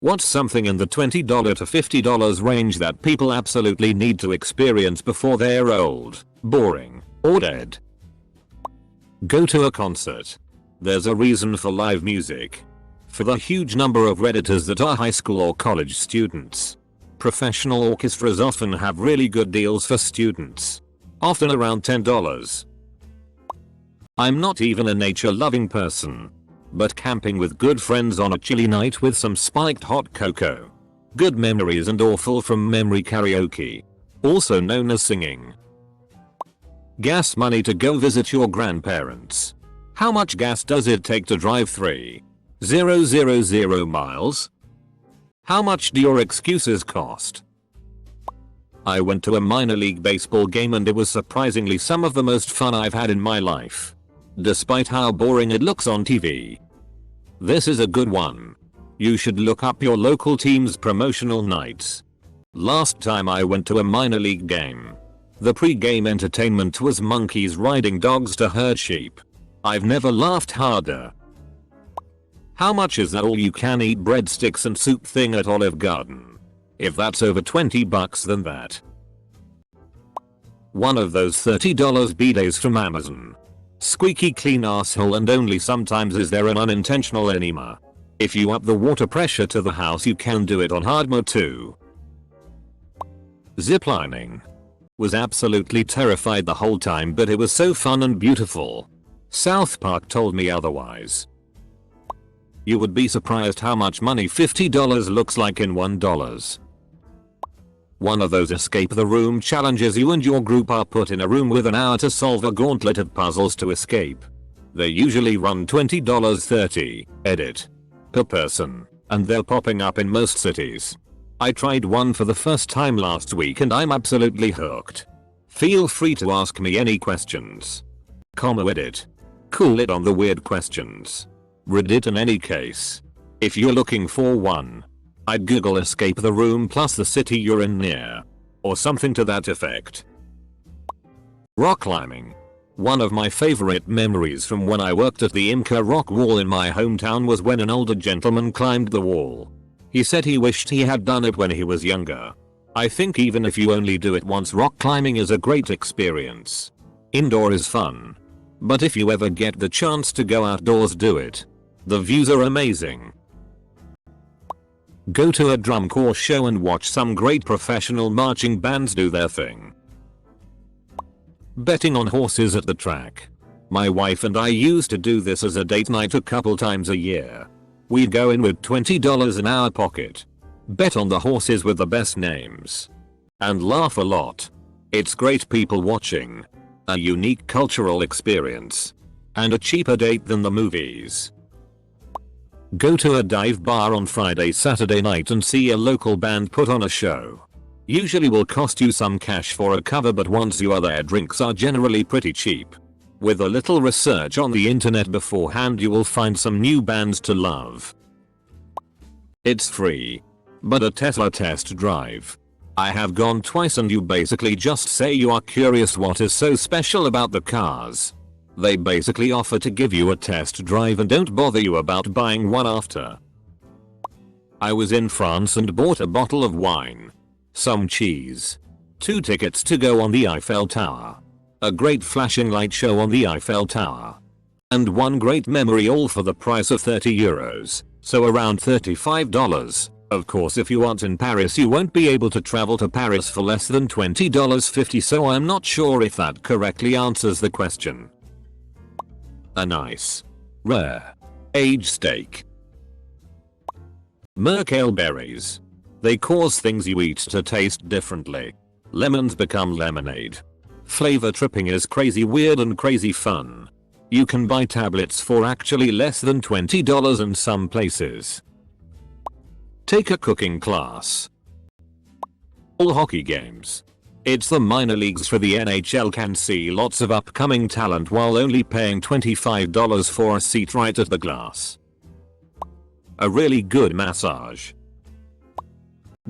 What's something in the $20 to $50 range that people absolutely need to experience before they're old, boring, or dead? Go to a concert. There's a reason for live music. For the huge number of Redditors that are high school or college students. Professional orchestras often have really good deals for students. Often around $10. I'm not even a nature-loving person. But camping with good friends on a chilly night with some spiked hot cocoa. Good memories and awful from memory karaoke. Also known as singing. Gas money to go visit your grandparents. How much gas does it take to drive 3,000 miles? How much do your excuses cost? I went to a minor league baseball game and it was surprisingly some of the most fun I've had in my life. Despite how boring it looks on TV. This is a good one. You should look up your local team's promotional nights. Last time I went to a minor league game. The pre-game entertainment was monkeys riding dogs to herd sheep. I've never laughed harder. How much is that all-you-can-eat breadsticks and soup thing at Olive Garden? If that's over $20 then that. One of those $30 bidets from Amazon. Squeaky clean asshole and only sometimes is there an unintentional enema. If you up the water pressure to the house you can do it on hard mode too. Ziplining. Was absolutely terrified the whole time but it was so fun and beautiful. South Park told me otherwise. You would be surprised how much money $50 looks like in $1. One of those escape the room challenges. You and your group are put in a room with an hour to solve a gauntlet of puzzles to escape. They usually run $20.30 edit per person, and they're popping up in most cities. I tried one for the first time last week and I'm absolutely hooked. Feel free to ask me any questions. Edit. Cool it on the weird questions. Reddit in any case. If you're looking for one, I'd Google escape the room plus the city you're in near. Or something to that effect. Rock climbing. One of my favorite memories from when I worked at the Imca rock wall in my hometown was when an older gentleman climbed the wall. He said he wished he had done it when he was younger. I think even if you only do it once, rock climbing is a great experience. Indoor is fun. But if you ever get the chance to go outdoors, do it. The views are amazing. Go to a drum corps show and watch some great professional marching bands do their thing. Betting on horses at the track. My wife and I used to do this as a date night a couple times a year. We'd go in with $20 in our pocket. Bet on the horses with the best names. And laugh a lot. It's great people watching. A unique cultural experience. And a cheaper date than the movies. Go to a dive bar on Friday, Saturday night and see a local band put on a show. Usually will cost you some cash for a cover, but once you are there, drinks are generally pretty cheap. With a little research on the internet beforehand, you will find some new bands to love. It's free. But a Tesla test drive. I have gone twice and you basically just say you are curious what is so special about the cars. They basically offer to give you a test drive and don't bother you about buying one after. I was in France and bought a bottle of wine. Some cheese. 2 tickets to go on the Eiffel Tower. A great flashing light show on the Eiffel Tower. And one great memory, all for the price of €30. So around $35. Of course, if you aren't in Paris you won't be able to travel to Paris for less than $20.50, so I'm not sure if that correctly answers the question. A nice, rare, aged steak. Merkale berries. They cause things you eat to taste differently. Lemons become lemonade. Flavor tripping is crazy weird and crazy fun. You can buy tablets for actually less than $20 in some places. Take a cooking class. All hockey games. It's the minor leagues for the NHL can see lots of upcoming talent while only paying $25 for a seat right at the glass. A really good massage.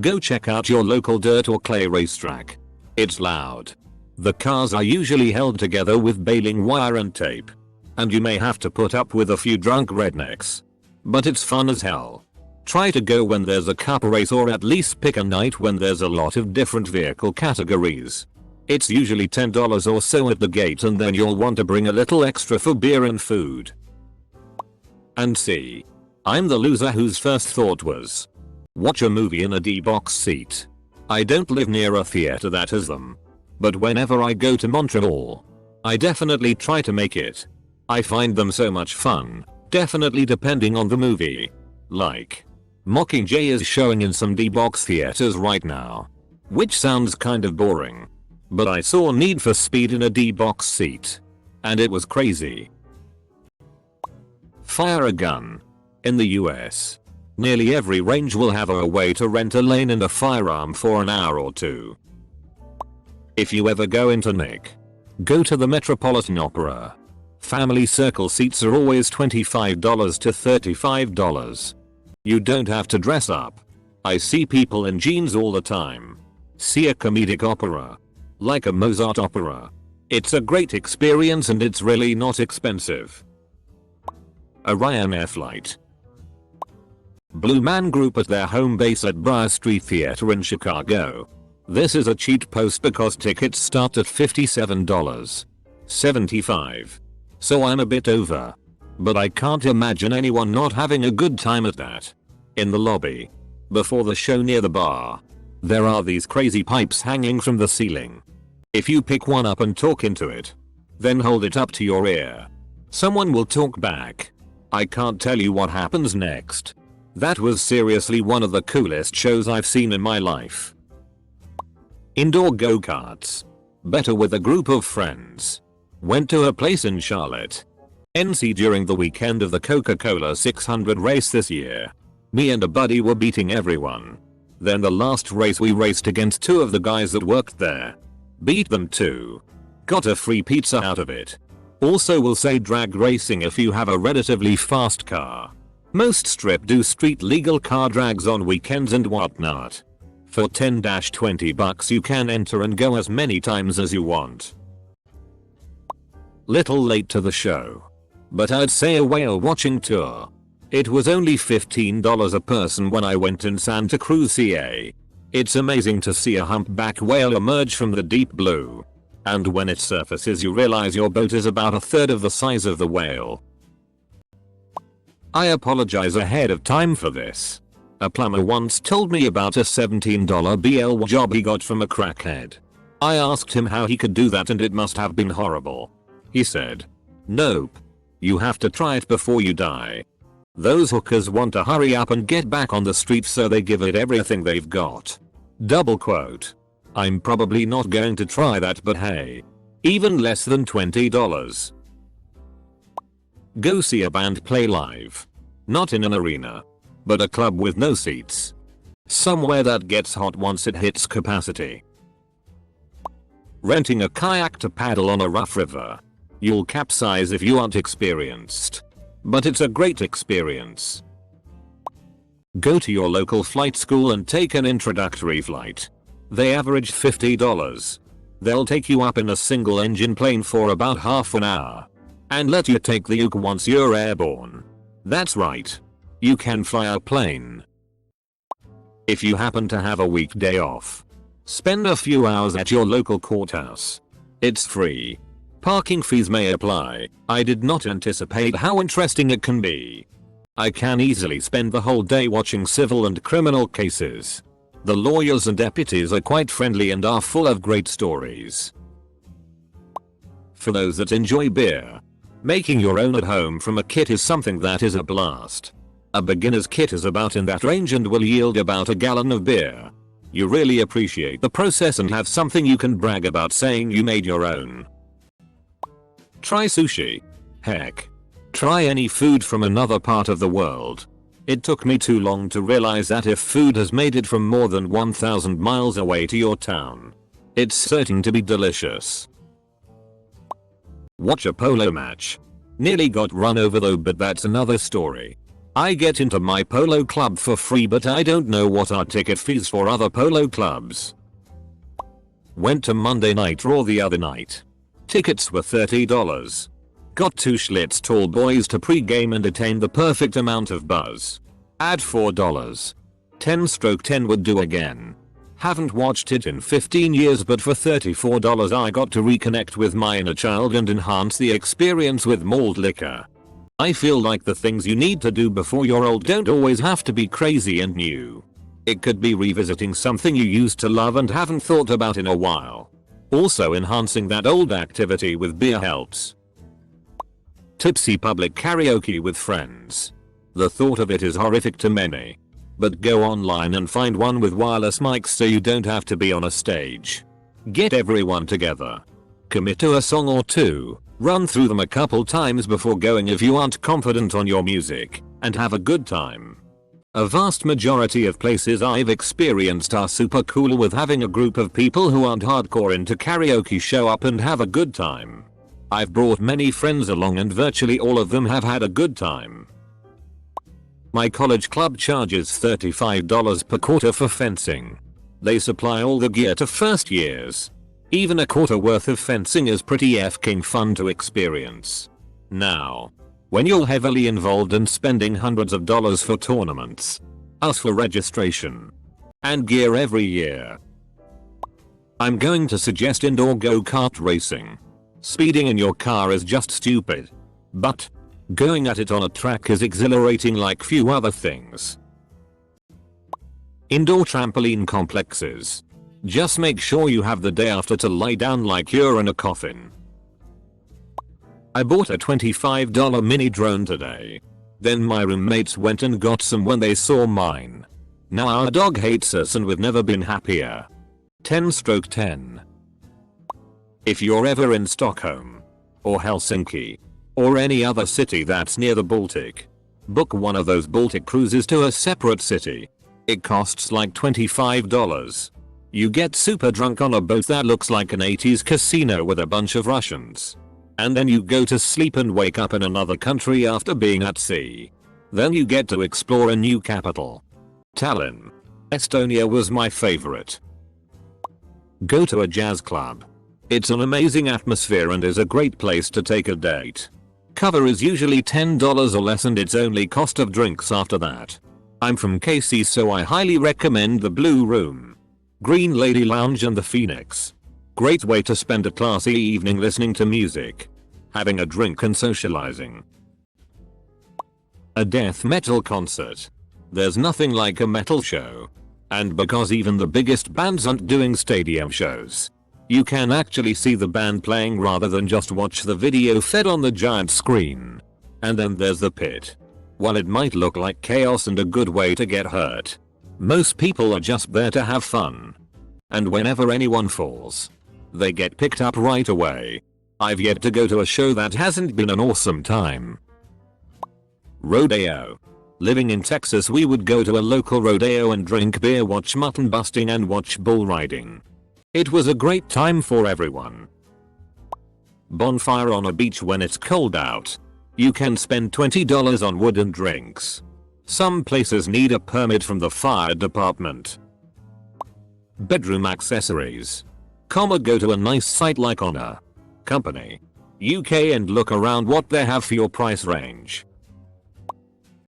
Go check out your local dirt or clay racetrack. It's loud. The cars are usually held together with baling wire and tape. And you may have to put up with a few drunk rednecks. But it's fun as hell. Try to go when there's a cup race, or at least pick a night when there's a lot of different vehicle categories. It's usually $10 or so at the gate, and then you'll want to bring a little extra for beer and food. And see, I'm the loser whose first thought was, watch a movie in a D-box seat. I don't live near a theater that has them. But whenever I go to Montreal, I definitely try to make it. I find them so much fun, definitely depending on the movie. Like, Mockingjay is showing in some D-box theaters right now. Which sounds kind of boring. But I saw Need for Speed in a D-box seat. And it was crazy. Fire a gun. In the US, nearly every range will have a way to rent a lane and a firearm for an hour or two. If you ever go into Nick, go to the Metropolitan Opera. Family circle seats are always $25 to $35. You don't have to dress up. I see people in jeans all the time. See a comedic opera, like a Mozart opera. It's a great experience and it's really not expensive. A Ryanair flight. Blue Man Group at their home base at Briar Street Theater in Chicago. This is a cheat post because tickets start at $57.75. So I'm a bit over. But I can't imagine anyone not having a good time at that. In the lobby, before the show near the bar, there are these crazy pipes hanging from the ceiling. If you pick one up and talk into it, then hold it up to your ear, someone will talk back. I can't tell you what happens next. That was seriously one of the coolest shows I've seen in my life. Indoor go-karts. Better with a group of friends. Went to a place in Charlotte, NC during the weekend of the Coca-Cola 600 race this year. Me and a buddy were beating everyone. Then the last race we raced against two of the guys that worked there. Beat them too. Got a free pizza out of it. Also will say drag racing if you have a relatively fast car. Most strip do street legal car drags on weekends and whatnot. For $10-20 you can enter and go as many times as you want. Little late to the show, but I'd say a whale watching tour. It was only $15 a person when I went in Santa Cruz, CA. It's amazing to see a humpback whale emerge from the deep blue. And when it surfaces you realize your boat is about a third of the size of the whale. I apologize ahead of time for this. A plumber once told me about a $17 BL job he got from a crackhead. I asked him how he could do that and it must have been horrible. He said, "Nope. You have to try it before you die. Those hookers want to hurry up and get back on the street so they give it everything they've got." Double quote. I'm probably not going to try that, but hey. Even less than $20. Go see a band play live. Not in an arena, but a club with no seats. Somewhere that gets hot once it hits capacity. Renting a kayak to paddle on a rough river. You'll capsize if you aren't experienced. But it's a great experience. Go to your local flight school and take an introductory flight. They average $50. They'll take you up in a single engine plane for about half an hour. And let you take the uke once you're airborne. That's right. You can fly a plane. If you happen to have a weekday off, spend a few hours at your local courthouse. It's free. Parking fees may apply. I did not anticipate how interesting it can be. I can easily spend the whole day watching civil and criminal cases. The lawyers and deputies are quite friendly and are full of great stories. For those that enjoy beer, making your own at home from a kit is something that is a blast. A beginner's kit is about in that range and will yield about a gallon of beer. You really appreciate the process and have something you can brag about saying you made your own. Try sushi. Heck. Try any food from another part of the world. It took me too long to realize that if food has made it from more than 1,000 miles away to your town, it's certain to be delicious. Watch a polo match. Nearly got run over though, but that's another story. I get into my polo club for free, but I don't know what are ticket fees for other polo clubs. Went to Monday Night Raw the other night. Tickets were $30. Got two Schlitz tall boys to pre-game and attained the perfect amount of buzz. Add $4. 10/10 would do again. Haven't watched it in 15 years, but for $34 I got to reconnect with my inner child and enhance the experience with malt liquor. I feel like the things you need to do before you're old don't always have to be crazy and new. It could be revisiting something you used to love and haven't thought about in a while. Also, enhancing that old activity with beer helps. Tipsy public karaoke with friends. The thought of it is horrific to many. But go online and find one with wireless mics so you don't have to be on a stage. Get everyone together. Commit to a song or two, run through them a couple times before going if you aren't confident on your music, and have a good time. A vast majority of places I've experienced are super cool with having a group of people who aren't hardcore into karaoke show up and have a good time. I've brought many friends along and virtually all of them have had a good time. My college club charges $35 per quarter for fencing. They supply all the gear to first years. Even a quarter worth of fencing is pretty f***ing fun to experience. Now, when you're heavily involved and spending hundreds of dollars for tournaments, us for registration, and gear every year, I'm going to suggest indoor go-kart racing. Speeding in your car is just stupid. But going at it on a track is exhilarating like few other things. Indoor trampoline complexes. Just make sure you have the day after to lie down like you're in a coffin. I bought a $25 mini drone today. Then my roommates went and got some when they saw mine. Now our dog hates us and we've never been happier. 10/10. If you're ever in Stockholm, or Helsinki, or any other city that's near the Baltic, book one of those Baltic cruises to a separate city. It costs like $25. You get super drunk on a boat that looks like an 80s casino with a bunch of Russians. And then you go to sleep and wake up in another country after being at sea. Then you get to explore a new capital. Tallinn, Estonia was my favorite. Go to a jazz club. It's an amazing atmosphere and is a great place to take a date. Cover is usually $10 or less and it's only cost of drinks after that. I'm from KC so I highly recommend the Blue Room, Green Lady Lounge and the Phoenix. Great way to spend a classy evening listening to music, having a drink and socializing. A death metal concert. There's nothing like a metal show. And because even the biggest bands aren't doing stadium shows, you can actually see the band playing rather than just watch the video fed on the giant screen. And then there's the pit. While it might look like chaos and a good way to get hurt, most people are just there to have fun. And whenever anyone falls, they get picked up right away. I've yet to go to a show that hasn't been an awesome time. Rodeo. Living in Texas, we would go to a local rodeo and drink beer, watch mutton busting and watch bull riding. It was a great time for everyone. Bonfire on a beach when it's cold out. You can spend $20 on wood and drinks. Some places need a permit from the fire department. Bedroom accessories. Go to a nice site like Honor Company, UK and look around what they have for your price range.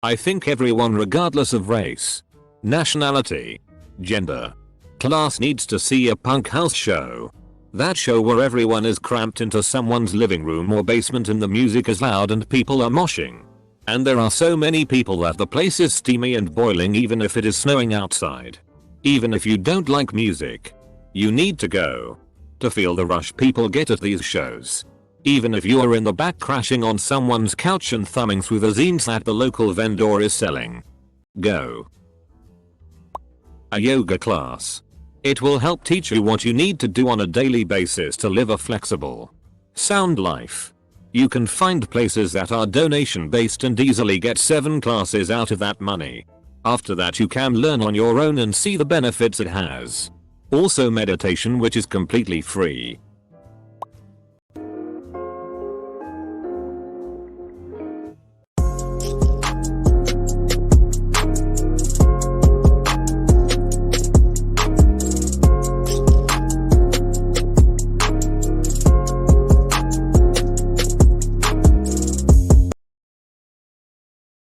I think everyone regardless of race, nationality, gender, class needs to see a punk house show. That show where everyone is cramped into someone's living room or basement and the music is loud and people are moshing. And there are so many people that the place is steamy and boiling even if it is snowing outside. Even if you don't like music, you need to go to feel the rush people get at these shows. Even if you are in the back crashing on someone's couch and thumbing through the zines that the local vendor is selling. Go. A yoga class. It will help teach you what you need to do on a daily basis to live a flexible, sound life. You can find places that are donation based and easily get 7 classes out of that money. After that you can learn on your own and see the benefits it has. Also meditation, which is completely free.